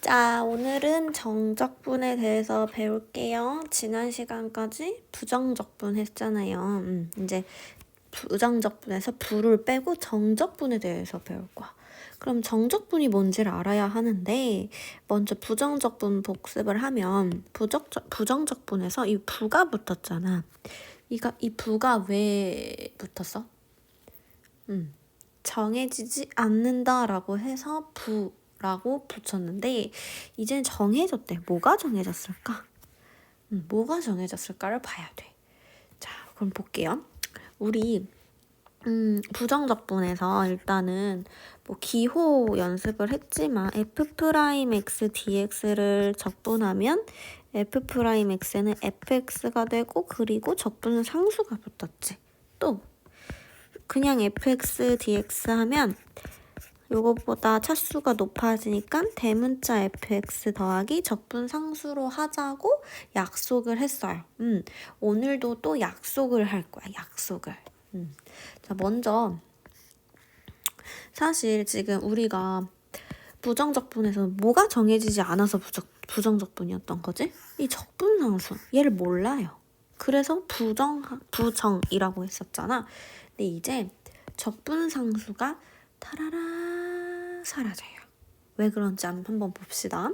자, 오늘은 정적분에 대해서 배울게요. 지난 시간까지 부정적분 했잖아요. 이제 부정적분에서 부를 빼고 정적분에 대해서 배울 거야. 그럼 정적분이 뭔지를 알아야 하는데 먼저 부정적분 복습을 하면 부정적분에서 이 부가 붙었잖아. 이 부가 왜 붙었어? 정해지지 않는다라고 해서 부라고 붙였는데 이제는 정해졌대. 뭐가 정해졌을까? 뭐가 정해졌을까를 봐야 돼. 자, 그럼 볼게요. 우리 부정적분에서 일단은 뭐 기호 연습을 했지만 f'x dx를 적분하면 f'x는 fx가 되고 그리고 적분은 상수가 붙었지. 또 그냥 fx dx 하면 요것보다 차수가 높아지니까 대문자 fx 더하기 적분 상수로 하자고 약속을 했어요. 오늘도 또 약속을 할 거야. 약속을. 자, 먼저 사실 지금 우리가 부정적분에서 뭐가 정해지지 않아서 부정적분이었던 거지? 이 적분상수. 얘를 몰라요. 그래서 부정이라고 했었잖아. 근데 이제 적분상수가 타라라 사라져요. 왜 그런지 한번 봅시다.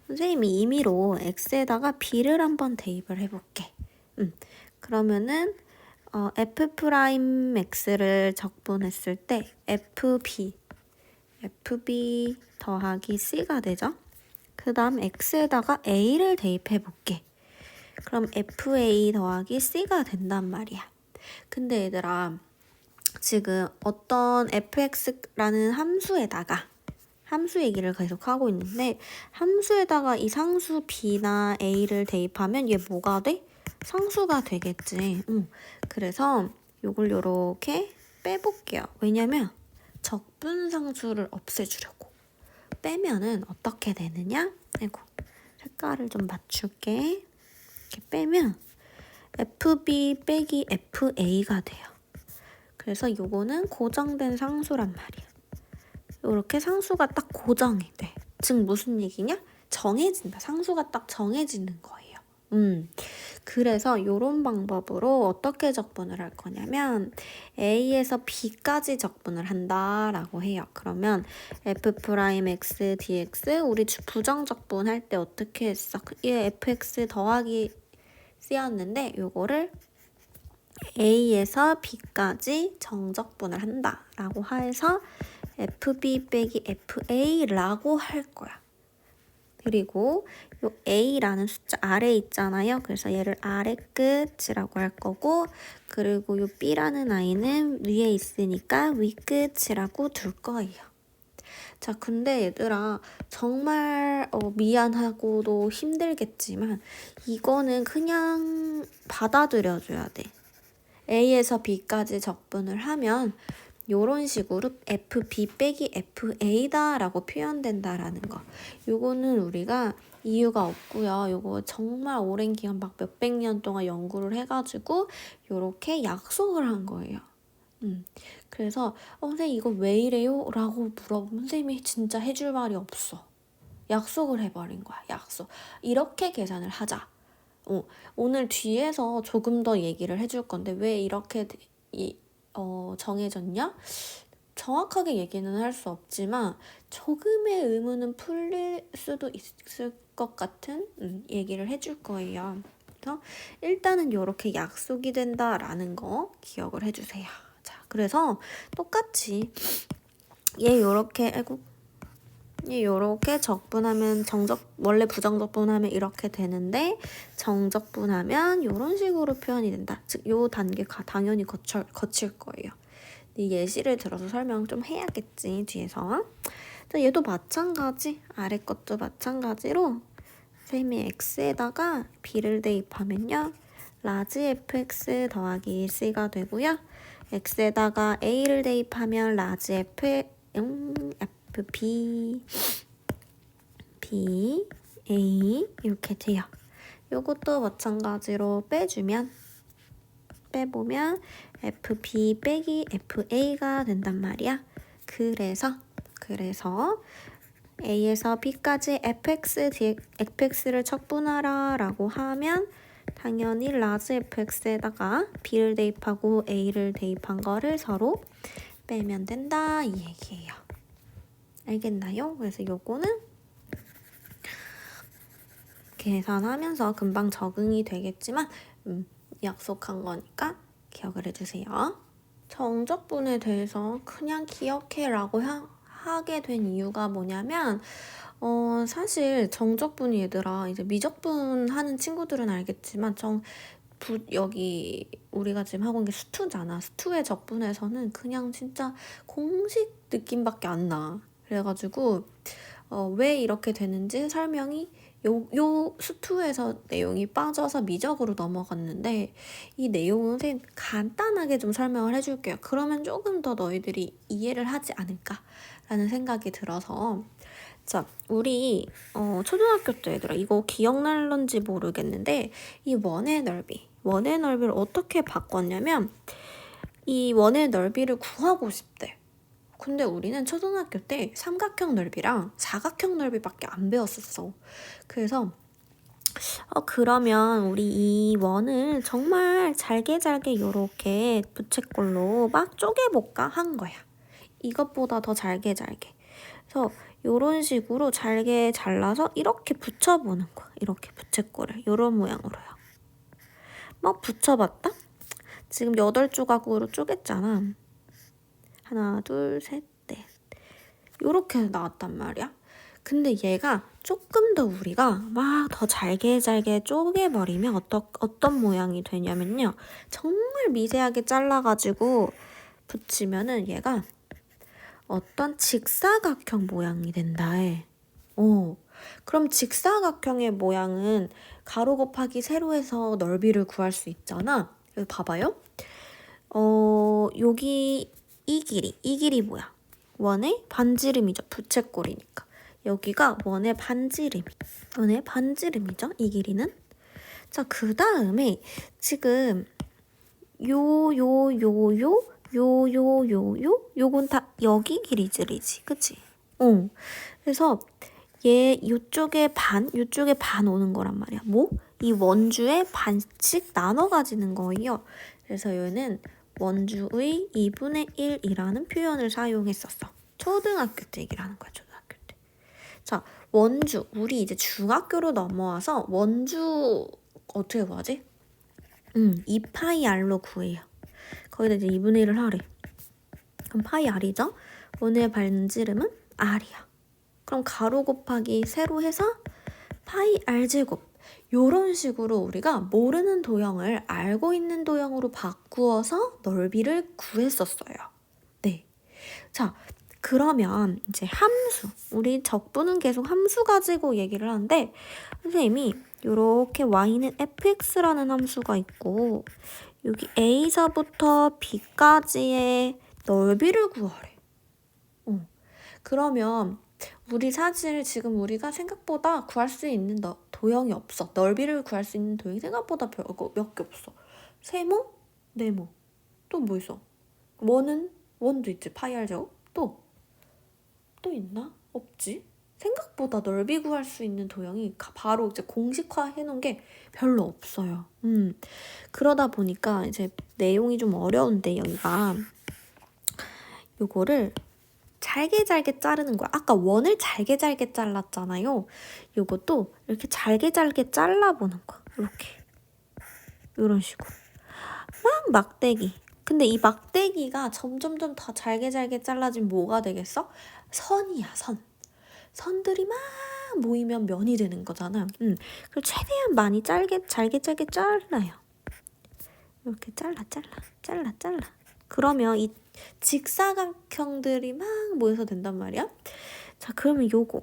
선생님이 임의로 x에다가 b를 한번 대입을 해볼게. 그러면은 f'x를 적분했을 때 fb 더하기 c가 되죠. 그 다음 x에다가 a를 대입해볼게. 그럼 fa 더하기 c가 된단 말이야. 근데 얘들아, 지금 어떤 fx라는 함수에다가 함수 얘기를 계속 하고 있는데 함수에다가 이 상수 b나 a를 대입하면 얘 뭐가 돼? 상수가 되겠지. 그래서 요걸 요렇게 빼볼게요. 왜냐면 적분상수를 없애주려고. 빼면은 어떻게 되느냐? 아이고, 색깔을 좀 맞출게. 이렇게 빼면 fb 빼기 fa가 돼요. 그래서 요거는 고정된 상수란 말이야. 이렇게 상수가 딱 고정이 돼. 즉 무슨 얘기냐? 정해진다. 상수가 딱 정해지는 거예요. 그래서 이런 방법으로 어떻게 적분을 할 거냐면 A에서 B까지 적분을 한다라고 해요. 그러면 f'x dx 우리 부정적분 할 때 어떻게 했어? 얘 fx 더하기 c였는데 요거를 A에서 B까지 정적분을 한다라고 해서 FB 빼기 FA라고 할 거야. 그리고 요 A라는 숫자 아래 있잖아요. 그래서 얘를 아래 끝이라고 할 거고 그리고 요 B라는 아이는 위에 있으니까 위 끝이라고 둘 거예요. 자, 근데 얘들아 정말 미안하고도 힘들겠지만 이거는 그냥 받아들여줘야 돼. A에서 B까지 적분을 하면 요런 식으로 FB 빼기 FA다 라고 표현된다라는 거. 요거는 우리가 이유가 없고요. 요거 정말 오랜 기간 막 몇백 년 동안 연구를 해가지고 요렇게 약속을 한 거예요. 그래서 선생님 이거 왜 이래요? 라고 물어보면 선생님이 진짜 해줄 말이 없어. 약속을 해버린 거야. 약속. 이렇게 계산을 하자. 오늘 뒤에서 조금 더 얘기를 해줄 건데 왜 이렇게 정해졌냐? 정확하게 얘기는 할 수 없지만 조금의 의문은 풀릴 수도 있을 것 같은 얘기를 해줄 거예요. 그래서 일단은 이렇게 약속이 된다라는 거 기억을 해주세요. 자, 그래서 똑같이 얘 요렇게 적분하면 원래 부정적분하면 이렇게 되는데 정적분하면 요런 식으로 표현이 된다. 즉, 요 단계가 당연히 거칠 거예요. 예시를 들어서 설명 좀 해야겠지, 뒤에서. 얘도 마찬가지, 아래 것도 마찬가지로 선생님이 x에다가 b를 대입하면요. 라지 fx 더하기 c가 되고요. x에다가 a를 대입하면 라지 fb a 이렇게 돼요. 요것도 마찬가지로 빼보면 fb 빼기 fa가 된단 말이야. 그래서 A에서 B까지 fx를 척분하라 라고 하면 당연히 large fx에다가 B를 대입하고 A를 대입한 거를 서로 빼면 된다 이 얘기예요. 알겠나요? 그래서 요거는 계산하면서 금방 적응이 되겠지만 약속한 거니까 기억을 해주세요. 정적분에 대해서 그냥 기억해라고 하게 된 이유가 뭐냐면 사실 정적분이 얘들아 이제 미적분 하는 친구들은 알겠지만 여기 우리가 지금 하고 있는 게 수투잖아. 수투의 적분에서는 그냥 진짜 공식 느낌밖에 안 나. 그래가지고 왜 이렇게 되는지 설명이 요 수투에서 내용이 빠져서 미적으로 넘어갔는데 이 내용은 간단하게 좀 설명을 해줄게요. 그러면 조금 더 너희들이 이해를 하지 않을까라는 생각이 들어서 자, 우리 초등학교 때 얘들아 이거 기억날런지 모르겠는데 이 원의 넓이를 어떻게 바꿨냐면 이 원의 넓이를 구하고 싶대. 근데 우리는 초등학교 때 삼각형 넓이랑 사각형 넓이밖에 안 배웠었어. 그래서 그러면 우리 이 원을 정말 잘게 요렇게 부채꼴로 막 쪼개볼까 한 거야. 이것보다 더 잘게. 그래서 요런 식으로 잘게 잘라서 이렇게 붙여보는 거야. 이렇게 부채꼴을 요런 모양으로요. 막 붙여봤다? 지금 8조각으로 쪼갰잖아. 하나, 둘, 셋, 넷. 요렇게 나왔단 말이야. 근데 얘가 조금 더 우리가 막 더 잘게 쪼개버리면 어떤 모양이 되냐면요. 정말 미세하게 잘라가지고 붙이면은 얘가 어떤 직사각형 모양이 된다 해. 그럼 직사각형의 모양은 가로 곱하기 세로에서 넓이를 구할 수 있잖아. 여기 봐봐요. 여기 이 길이 뭐야? 원의 반지름이죠. 부채꼴이니까. 여기가 원의 반지름이죠. 이 길이는. 자, 그 다음에 지금 요건 다 여기 길이지. 그치? 그래서 요쪽에 반 오는 거란 말이야. 이 원주의 반씩 나눠 가지는 거예요. 그래서 얘는 원주의 2분의 1이라는 표현을 사용했었어. 초등학교 때 얘기를 하는 거야, 초등학교 때. 자, 원주. 우리 이제 중학교로 넘어와서 원주 어떻게 구하지? 2파이 r로 구해요. 거기다 이제 2분의 1을 하래. 그럼 파이 r이죠? 원의 반지름은 r이야. 그럼 가로 곱하기 세로 해서 파이 r제곱. 요런 식으로 우리가 모르는 도형을 알고 있는 도형으로 바꾸어서 넓이를 구했었어요. 네. 자, 그러면 이제 함수. 우리 적분은 계속 함수 가지고 얘기를 하는데 선생님이 요렇게 y는 fx라는 함수가 있고 여기 a서부터 b까지의 넓이를 구하래. 그러면 우리 사실 지금 우리가 생각보다 구할 수 있는 도형이 없어. 넓이를 구할 수 있는 도형이 생각보다 몇 개 없어. 세모? 네모. 또 뭐 있어? 원도 있지. 파이 r 제곱. 또 있나? 없지. 생각보다 넓이 구할 수 있는 도형이 바로 이제 공식화 해놓은 게 별로 없어요. 그러다 보니까 이제 내용이 좀 어려운데 여기가 요거를 잘게 자르는 거야. 아까 원을 잘게 잘랐잖아요. 요것도 이렇게 잘게 잘라보는 거야. 이렇게. 이런 식으로. 막 막대기. 근데 이 막대기가 점점 더 잘게 잘라지면 뭐가 되겠어? 선이야, 선. 선들이 막 모이면 면이 되는 거잖아. 그리고 최대한 많이 잘게 잘라요. 이렇게 잘라. 그러면 이 직사각형들이 막 모여서 된단 말이야. 자, 그러면 요거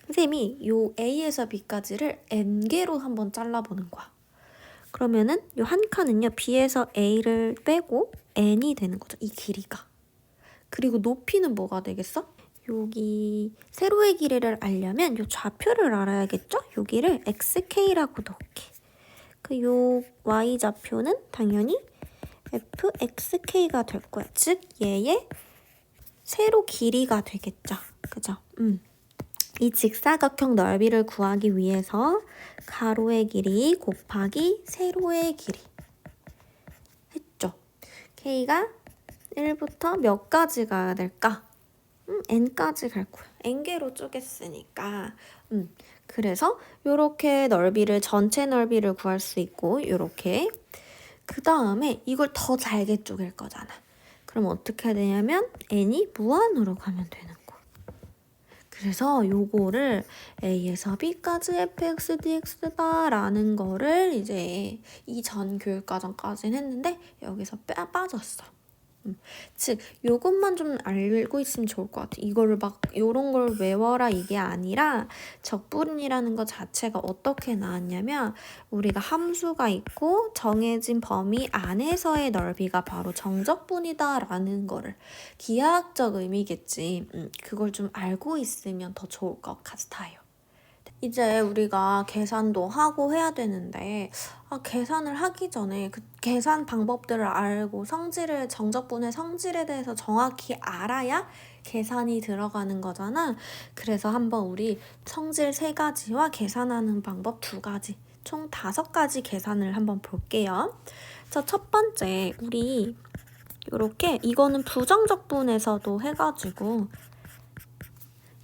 선생님이 요 A에서 B까지를 N개로 한번 잘라보는 거야. 그러면은 요 한 칸은요 B에서 A를 빼고 N이 되는 거죠. 이 길이가. 그리고 높이는 뭐가 되겠어? 여기 세로의 길이를 알려면 요 좌표를 알아야겠죠? 여기를 XK라고 넣을게. 요 Y좌표는 당연히 fxk가 될 거야. 즉 얘의 세로 길이가 되겠죠. 그죠? 이 직사각형 넓이를 구하기 위해서 가로의 길이 곱하기 세로의 길이 했죠. K가 1부터 몇 가지 가야 될까? n까지 갈 거야. n개로 쪼갰으니까. 그래서 이렇게 넓이를 전체 넓이를 구할 수 있고 이렇게 그 다음에 이걸 더 잘게 쪼갤 거잖아. 그럼 어떻게 되냐면 n이 무한으로 가면 되는 거. 그래서 요거를 a에서 b까지 fx dx다 라는 거를 이제 이 전 교육과정까지는 했는데 여기서 빠졌어. 즉 요것만 좀 알고 있으면 좋을 것 같아. 이거를 막 요런 걸 외워라 이게 아니라 적분이라는 것 자체가 어떻게 나왔냐면 우리가 함수가 있고 정해진 범위 안에서의 넓이가 바로 정적분이다 라는 거를 기하학적 의미겠지. 그걸 좀 알고 있으면 더 좋을 것 같아요. 이제 우리가 계산도 하고 해야 되는데 계산을 하기 전에 그 계산 방법들을 알고 정적분의 성질에 대해서 정확히 알아야 계산이 들어가는 거잖아. 그래서 한번 우리 성질 3가지와 계산하는 방법 2가지, 총 5가지 계산을 한번 볼게요. 자, 첫 번째 우리 이렇게 이거는 부정적분에서도 해가지고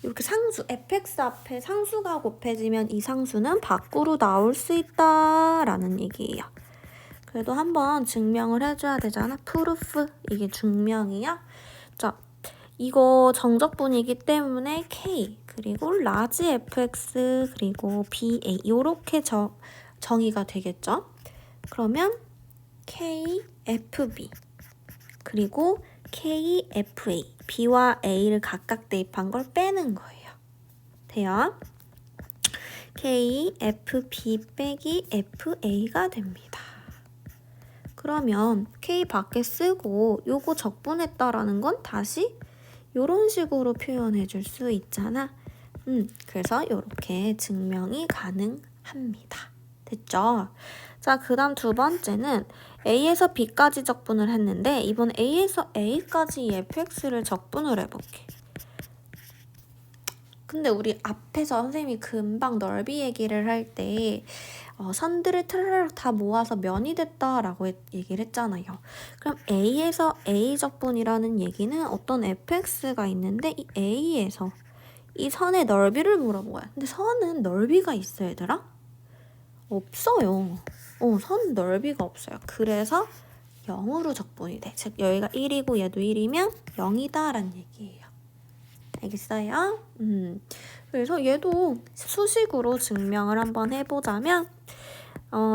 이렇게 상수, fx 앞에 상수가 곱해지면 이 상수는 밖으로 나올 수 있다라는 얘기예요. 그래도 한번 증명을 해줘야 되잖아. 프루프, 이게 증명이야. 자, 이거 정적분이기 때문에 k, 그리고 라지 fx, 그리고 ba 이렇게 정의가 되겠죠. 그러면 k fb, 그리고 KFA, B와 A를 각각 대입한 걸 빼는 거예요. 돼요? KFB 빼기 FA가 됩니다. 그러면 K 밖에 쓰고 요거 적분했다라는 건 다시 요런 식으로 표현해 줄 수 있잖아. 그래서 요렇게 증명이 가능합니다. 됐죠? 자, 그 다음 2번째는 A에서 B까지 적분을 했는데 이번 A에서 A까지 fx를 적분을 해볼게. 근데 우리 앞에서 선생님이 금방 넓이 얘기를 할 때 선들을 트르륵 다 모아서 면이 됐다라고 얘기를 했잖아요. 그럼 A에서 A 적분이라는 얘기는 어떤 fx가 있는데 이 A에서 이 선의 넓이를 물어본 거야. 근데 선은 넓이가 있어 얘들아? 없어요. 선 넓이가 없어요. 그래서 0으로 적분이 돼. 즉 여기가 1이고 얘도 1이면 0이다 라는 얘기예요. 알겠어요? 그래서 얘도 수식으로 증명을 한번 해보자면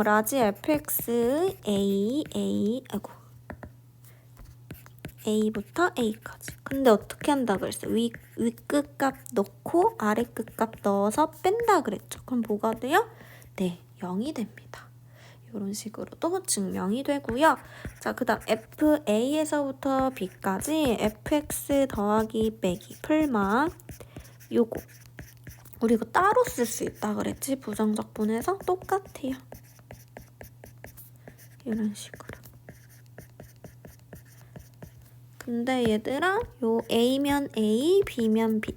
라지 fx a부터 a까지. 근데 어떻게 한다 그랬어요? 위 끝값 넣고 아래 끝값 넣어서 뺀다 그랬죠. 그럼 뭐가 돼요? 네, 0이 됩니다. 이런 식으로도 증명이 되고요. 자, 그 다음 FA에서부터 B까지 fx 더하기 빼기 풀마 요거 우리 이거 따로 쓸 수 있다 그랬지? 부정적분에서 똑같아요. 이런 식으로. 근데 얘들아 요 A면 A, B면 B,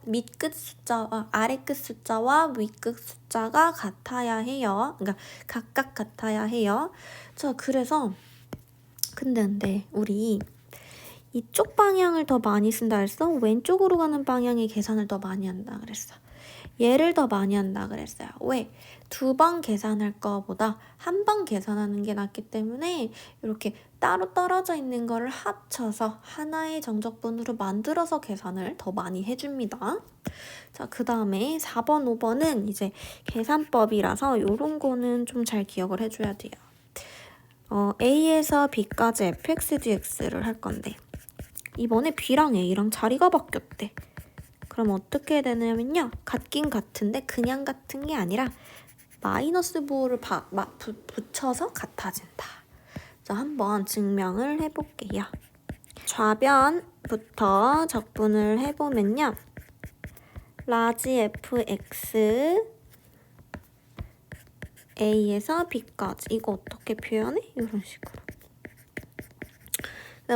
밑끝 숫자와 아래끝 숫자와 윗끝 숫자가 같아야 해요. 그러니까 각각 같아야 해요. 자, 그래서 근데 우리 이쪽 방향을 더 많이 쓴다 그랬어? 왼쪽으로 가는 방향의 계산을 더 많이 한다 그랬어. 얘를 더 많이 한다 그랬어요. 왜? 2번 계산할 거보다 한 번 계산하는 게 낫기 때문에 이렇게 따로 떨어져 있는 거를 합쳐서 하나의 정적분으로 만들어서 계산을 더 많이 해줍니다. 자, 그 다음에 4번, 5번은 이제 계산법이라서 이런 거는 좀 잘 기억을 해줘야 돼요. A에서 B까지 fx dx를 할 건데 이번에 B랑 A랑 자리가 바뀌었대. 그럼 어떻게 되냐면요. 같긴 같은데 그냥 같은 게 아니라 마이너스 부호를 붙여서 같아진다. 자, 한번 증명을 해볼게요. 좌변부터 적분을 해보면요. 라지 fx a에서 b까지 이거 어떻게 표현해? 이런 식으로.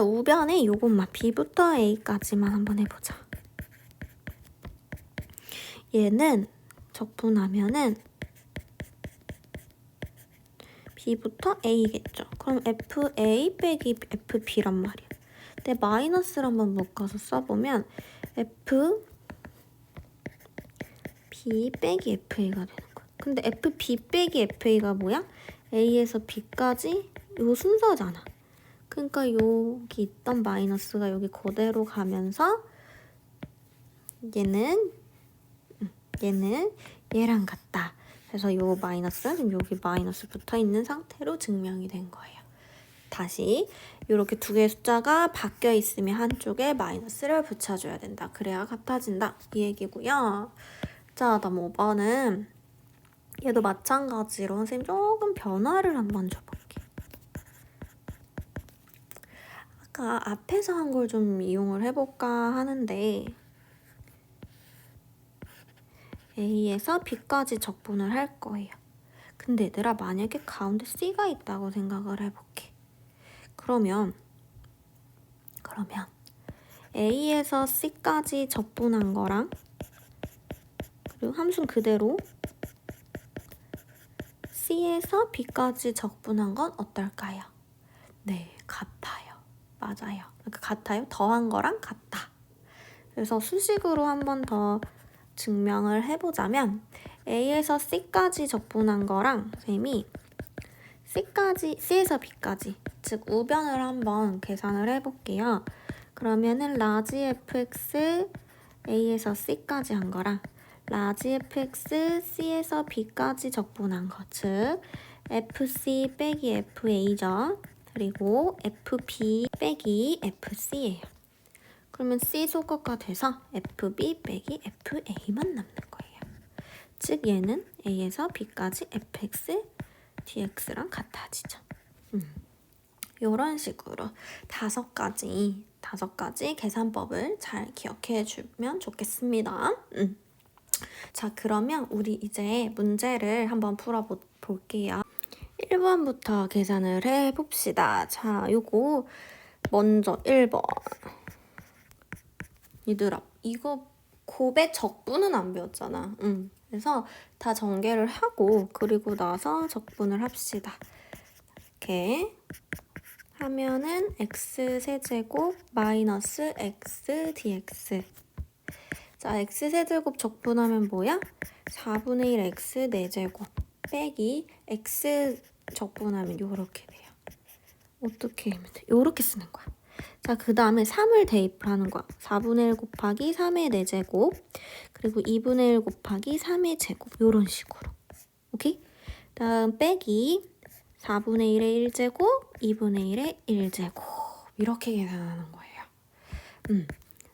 우변에 요것만 b부터 a까지만 한번 해보자. 얘는 적분하면은 B부터 A겠죠. 그럼 FA 빼기 FB란 말이야. 근데 마이너스를 한번 묶어서 써보면 FB 빼기 FA가 되는 거야. 근데 FB 빼기 FA가 뭐야? A에서 B까지 요 순서잖아. 그러니까 여기 있던 마이너스가 여기 그대로 가면서 얘는 얘랑 같다. 그래서 요 마이너스는 여기 마이너스 붙어 있는 상태로 증명이 된 거예요. 다시 이렇게 두 개의 숫자가 바뀌어 있으면 한쪽에 마이너스를 붙여줘야 된다. 그래야 같아진다. 이 얘기고요. 자, 다음 5번은 얘도 마찬가지로 선생님 조금 변화를 한번 줘볼게. 아까 앞에서 한 걸 좀 이용을 해볼까 하는데 A에서 B까지 적분을 할 거예요. 근데 얘들아 만약에 가운데 C가 있다고 생각을 해볼게. 그러면 A에서 C까지 적분한 거랑 그리고 함수는 그대로 C에서 B까지 적분한 건 어떨까요? 네, 같아요. 맞아요. 그러니까 같아요. 더한 거랑 같다. 그래서 수식으로 한 번 더 증명을 해보자면 A에서 C까지 적분한 거랑 선생님이 C에서 B까지 즉 우변을 한번 계산을 해볼게요. 그러면은 라지 fx A에서 C까지 한 거랑 라지 fx C에서 B까지 적분한 거 즉 fc 빼기 fa죠. 그리고 fb 빼기 fc예요. 그러면 C 소거가 돼서 fb 빼기 fa만 남는 거예요. 즉 얘는 A에서 B까지 fx dx랑 같아지죠. 이런 식으로 다섯 가지 계산법을 잘 기억해 주면 좋겠습니다. 자, 그러면 우리 이제 문제를 한번 풀어볼게요. 1번부터 계산을 해봅시다. 자, 요거 먼저 1번. 얘들아, 이거 곱의 적분은 안 배웠잖아. 그래서 다 전개를 하고 그리고 나서 적분을 합시다. 이렇게 하면은 x세제곱 마이너스 x dx. 자, x세제곱 적분하면 뭐야? 4분의 1 x 4제곱 빼기 x 적분하면 요렇게 돼요. 어떻게 하면 돼? 요렇게 쓰는 거야. 자, 그 다음에 3을 대입을 하는 거야. 4분의 1 곱하기 3의 4제곱 그리고 2분의 1 곱하기 3의 제곱 요런 식으로. 오케이? 다음 빼기 4분의 1의 1제곱 2분의 1의 1제곱 이렇게 계산하는 거예요.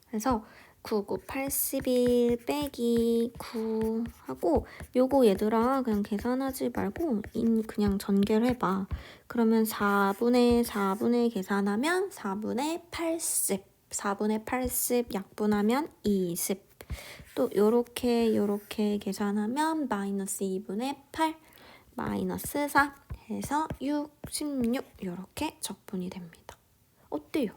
그래서 9, 9, 81 빼기 9 하고 요거 얘들아 그냥 계산하지 말고 그냥 전개를 해봐. 그러면 4분의 계산하면 4분의 80 4분의 80 약분하면 20 또 요렇게 계산하면 마이너스 2분의 8 마이너스 4 해서 6, 16 이렇게 적분이 됩니다. 어때요?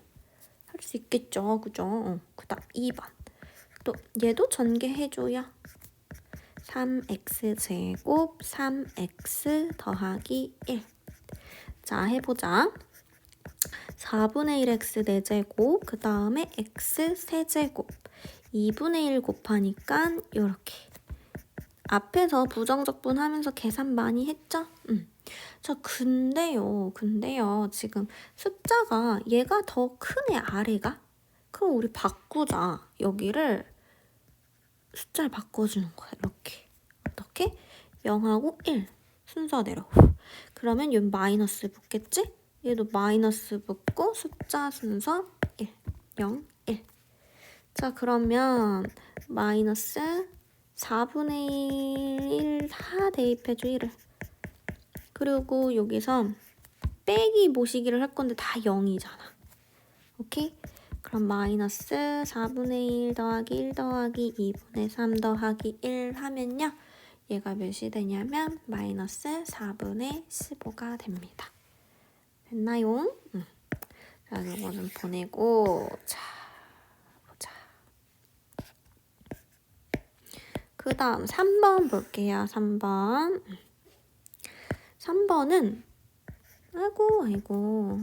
할 수 있겠죠, 그죠? 그 다음 2번. 또 얘도 전개해줘요. 3x제곱 3x 더하기 1. 자, 해보자. 4분의 1x 4제곱 그 다음에 x 세제곱 2분의 1 곱하니까 이렇게 앞에서 부정적분 하면서 계산 많이 했죠? 자, 근데요, 지금 숫자가 얘가 더 크네, 아래가? 그럼 우리 바꾸자. 여기를 숫자를 바꿔주는 거야, 이렇게. 어떻게? 0하고 1, 순서대로. 그러면 얘 마이너스 붙겠지? 얘도 마이너스 붙고 숫자 순서 1, 0, 1. 자, 그러면 마이너스 4분의 1 다 대입해줘, 1을. 그리고 여기서 빼기 모시기를 할 건데 다 0이잖아. 오케이? 그럼 마이너스 4분의 1 더하기 1 더하기 2분의 3 더하기 1 하면요. 얘가 몇이 되냐면 마이너스 4분의 15가 됩니다. 됐나요? 자, 이거 좀 보내고 자, 보자. 그 다음 3번 볼게요. 3번. 3번은 아이고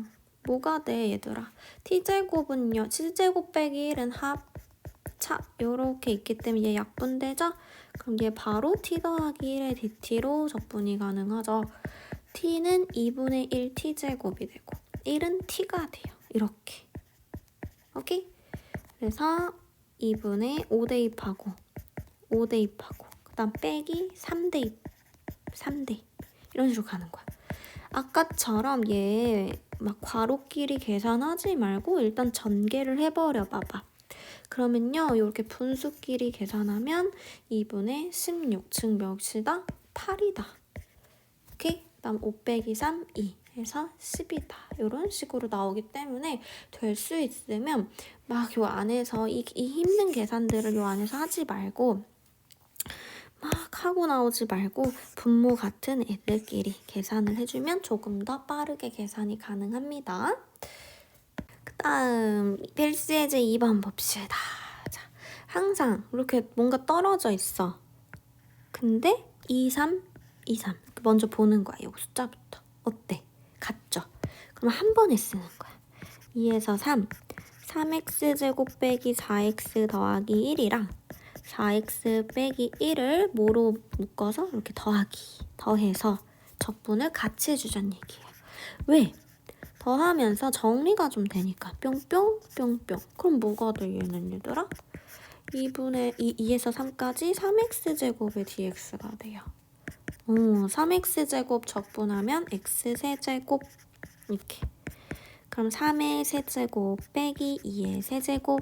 뭐가 돼 얘들아. t제곱은요. 7제곱 빼기 1은 합차 요렇게 있기 때문에 얘 약분되죠? 그럼 얘 바로 t 더하기 1의 dt로 적분이 가능하죠. t는 2분의 1 t제곱이 되고 1은 t가 돼요. 이렇게. 오케이? 그래서 2분의 5 대입하고 5 대입하고 그 다음 빼기 3 대입 3대 이런 식으로 가는 거야. 아까처럼 얘 막 괄호끼리 계산하지 말고 일단 전개를 해버려 봐봐. 그러면요 이렇게 분수끼리 계산하면 2분의 16 즉 몇이다? 8이다. 오케이? 그 다음 5 빼기 3, 2 해서 10이다. 이런 식으로 나오기 때문에 될 수 있으면 막 요 안에서 이 힘든 계산들을 요 안에서 하지 말고 막 하고 나오지 말고 분모 같은 애들끼리 계산을 해주면 조금 더 빠르게 계산이 가능합니다. 그 다음 필수 예제 2번 봅시다. 자, 항상 이렇게 뭔가 떨어져 있어. 근데 2, 3, 2, 3 먼저 보는 거야. 이 숫자부터. 어때? 같죠? 그럼 한 번에 쓰는 거야. 2에서 3, 3x제곱 빼기 4x 더하기 1이랑 4x 빼기 1을 뭐로 묶어서 이렇게 더해서 적분을 같이 해주자는 얘기예요. 왜? 더하면서 정리가 좀 되니까 뿅뿅 뿅뿅. 그럼 뭐가 돼 얘는 얘들아? 2에서 3까지 3x제곱의 dx가 돼요. 3x제곱 적분하면 x세제곱 이렇게. 그럼 3의 세제곱 빼기 2의 세제곱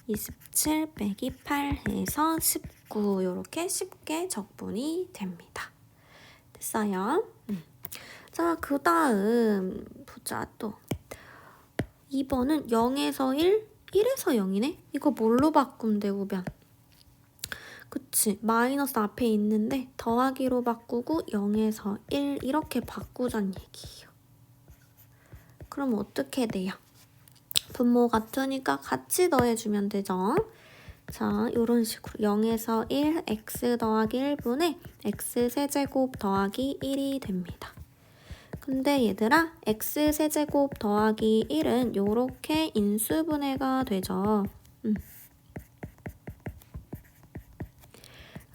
27 빼기 8 해서 19 이렇게 쉽게 적분이 됩니다. 됐어요? 자, 그 다음 보자 또. 2번은 0에서 1, 1에서 0이네? 이거 뭘로 바꾸면 돼, 우변? 그치, 마이너스 앞에 있는데 더하기로 바꾸고 0에서 1 이렇게 바꾸자는 얘기예요. 그럼 어떻게 돼요? 분모 같으니까 같이 더해주면 되죠. 자, 이런 식으로 0에서 1 x 더하기 1분의 x세제곱 더하기 1이 됩니다. 근데 얘들아 x세제곱 더하기 1은 요렇게 인수분해가 되죠.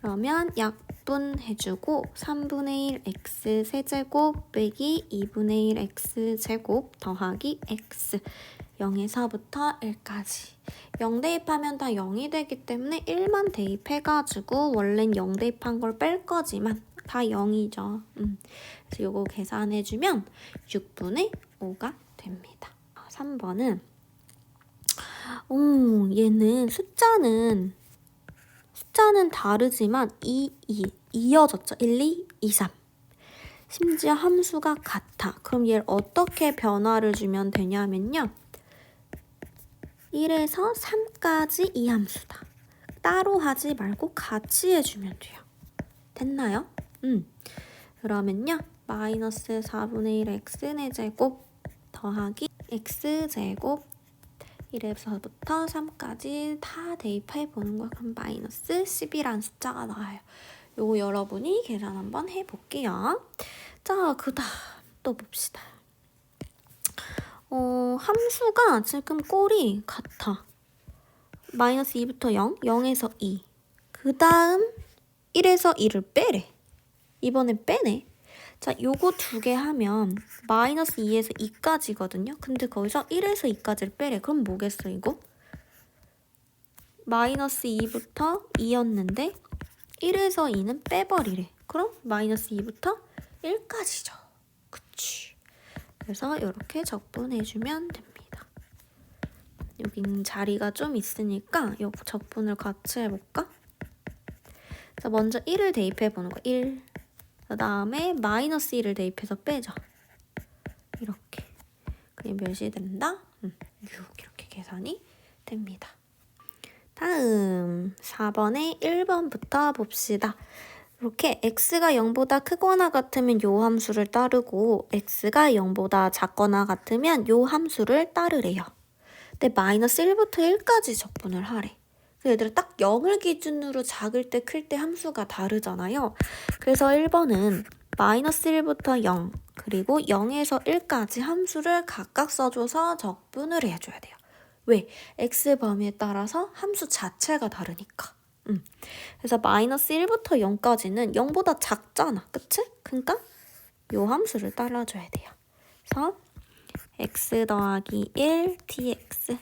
그러면 약분해주고 3분의 1 x세제곱 빼기 2분의 1 x제곱 더하기 x 0에서부터 1까지 0 대입하면 다 0이 되기 때문에 1만 대입해가지고 원래는 0 대입한 걸 뺄 거지만 다 0이죠. 그래서 요거 계산해주면 6분의 5가 됩니다. 3번은 얘는 숫자는 다르지만 이어졌죠. 1, 2, 2, 3. 심지어 함수가 같아. 그럼 얘를 어떻게 변화를 주면 되냐면요. 1에서 3까지 이 함수다. 따로 하지 말고 같이 해주면 돼요. 됐나요? 그러면요. 마이너스 4분의 1 x의 제곱 더하기 x제곱 1에서부터 3까지 다 대입해보는 거야. 그럼 마이너스 10이라는 숫자가 나와요. 요거 여러분이 계산 한번 해볼게요. 자, 그 다음 또 봅시다. 함수가 지금 꼴이 같아. 마이너스 2부터 0, 0에서 2. 그 다음 1에서 2를 빼래. 이번엔 빼네. 자, 요거 두 개 하면 마이너스 2에서 2까지거든요. 근데 거기서 1에서 2까지를 빼래. 그럼 뭐겠어 이거? 마이너스 2부터 2였는데 1에서 2는 빼버리래. 그럼 마이너스 2부터 1까지죠. 그치. 그래서 이렇게 적분해주면 됩니다. 여긴 자리가 좀 있으니까 이 적분을 같이 해볼까? 자, 먼저 1을 대입해보는 거. 1. 그 다음에 마이너스 1을 대입해서 빼죠. 이렇게. 그게 몇이 된다? 6 이렇게 계산이 됩니다. 다음 4번에 1번부터 봅시다. 이렇게 x가 0보다 크거나 같으면 요 함수를 따르고 x가 0보다 작거나 같으면 요 함수를 따르래요. 근데 마이너스 1부터 1까지 적분을 하래. 그래서 얘들아 딱 0을 기준으로 작을 때 클 때 함수가 다르잖아요. 그래서 1번은 마이너스 1부터 0 그리고 0에서 1까지 함수를 각각 써줘서 적분을 해줘야 돼요. 왜? x 범위에 따라서 함수 자체가 다르니까. 그래서 마이너스 1부터 0까지는 0보다 작잖아. 그치? 그러니까 요 함수를 따라줘야 돼요. 그래서 x 더하기 1 dx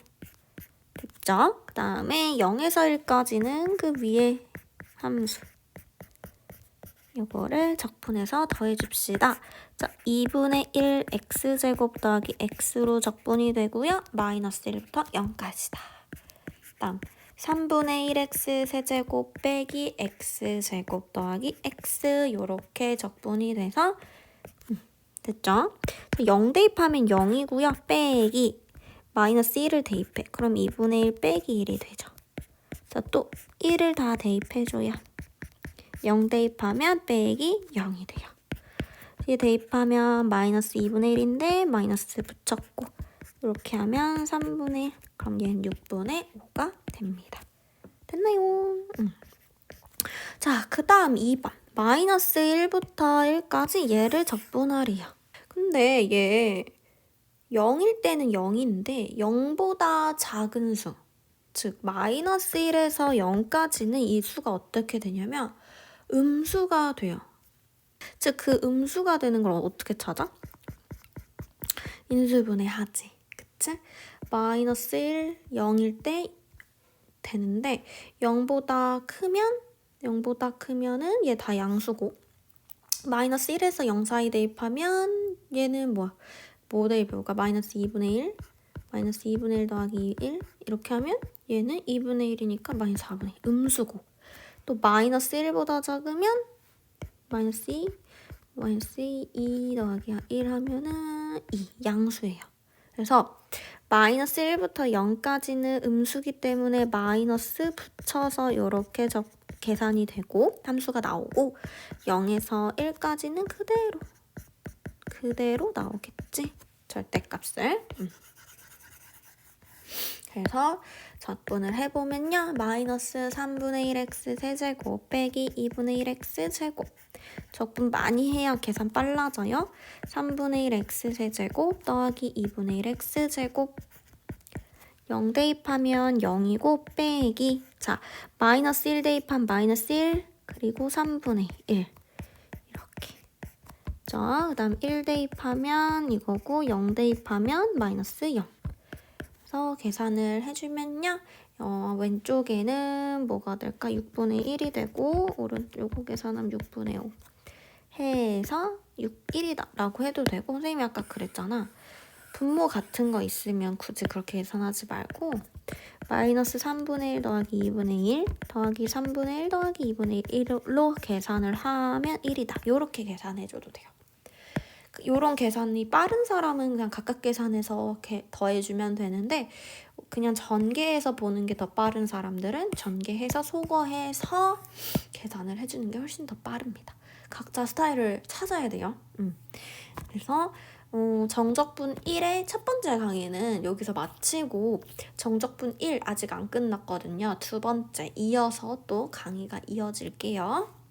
됐죠? 그 다음에 0에서 1까지는 그 위에 함수 요거를 적분해서 더해줍시다. 자, 2분의 1 x제곱 더하기 x로 적분이 되고요. 마이너스 1부터 0까지다. 다음 3분의 1 x 세제곱 빼기 x제곱 더하기 x 요렇게 적분이 돼서 됐죠? 0 대입하면 0이고요. 빼기 마이너스 1을 대입해. 그럼 2분의 1 빼기 1이 되죠. 자, 또 1을 다 대입해줘요. 0 대입하면 빼기 0이 돼요. 뒤에 대입하면 마이너스 2분의 1인데 마이너스 붙였고 이렇게 하면 3분의 1 그럼 얘는 6분의 5가 됩니다. 됐나요? 자, 그 다음 2번 마이너스 1부터 1까지 얘를 적분하래요. 근데 얘 0일 때는 0인데 0보다 작은 수 즉 마이너스 1에서 0까지는 이 수가 어떻게 되냐면 음수가 돼요. 즉 그 음수가 되는 걸 어떻게 찾아? 인수분해하지. 그치? 마이너스 1, 0일 때 되는데 0보다 크면은 얘 다 양수고 마이너스 1에서 0 사이 대입하면 얘는 뭐 대입해볼까? 마이너스 2분의 1 마이너스 2분의 1 더하기 1 이렇게 하면 얘는 2분의 1이니까 마이너스 4분의 1 음수고 또 마이너스 1보다 작으면 마이너스 2 더하기 1 하면은 2 양수예요. 그래서 마이너스 1부터 0까지는 음수기 때문에 마이너스 붙여서 이렇게 계산이 되고 함수가 나오고 0에서 1까지는 그대로 나오겠지. 절대값을. 그래서 적분을 해보면요. 마이너스 3분의 1x 세제곱 빼기 2분의 1x 제곱. 적분 많이 해야 계산 빨라져요. 3분의 1x 세제곱 더하기 2분의 1x 제곱. 0 대입하면 0이고 빼기. 자, 마이너스 1 대입하면 마이너스 1 그리고 3분의 1. 이렇게. 자, 그 다음 1 대입하면 이거고 0 대입하면 마이너스 0. 그래서 계산을 해주면요. 왼쪽에는 뭐가 될까? 6분의 1이 되고 요거 계산하면 6분의 5 해서 1이다 라고 해도 되고 선생님이 아까 그랬잖아. 분모 같은 거 있으면 굳이 그렇게 계산하지 말고 마이너스 3분의 1 더하기 2분의 1 더하기 3분의 1 더하기 2분의 1로 계산을 하면 1이다. 요렇게 계산해줘도 돼요. 요런 계산이 빠른 사람은 그냥 각각 계산해서 더해주면 되는데 그냥 전개해서 보는 게 더 빠른 사람들은 전개해서 소거해서 계산을 해주는 게 훨씬 더 빠릅니다. 각자 스타일을 찾아야 돼요. 그래서 정적분 1의 첫 번째 강의는 여기서 마치고 정적분 1 아직 안 끝났거든요. 두 번째 이어서 또 강의가 이어질게요.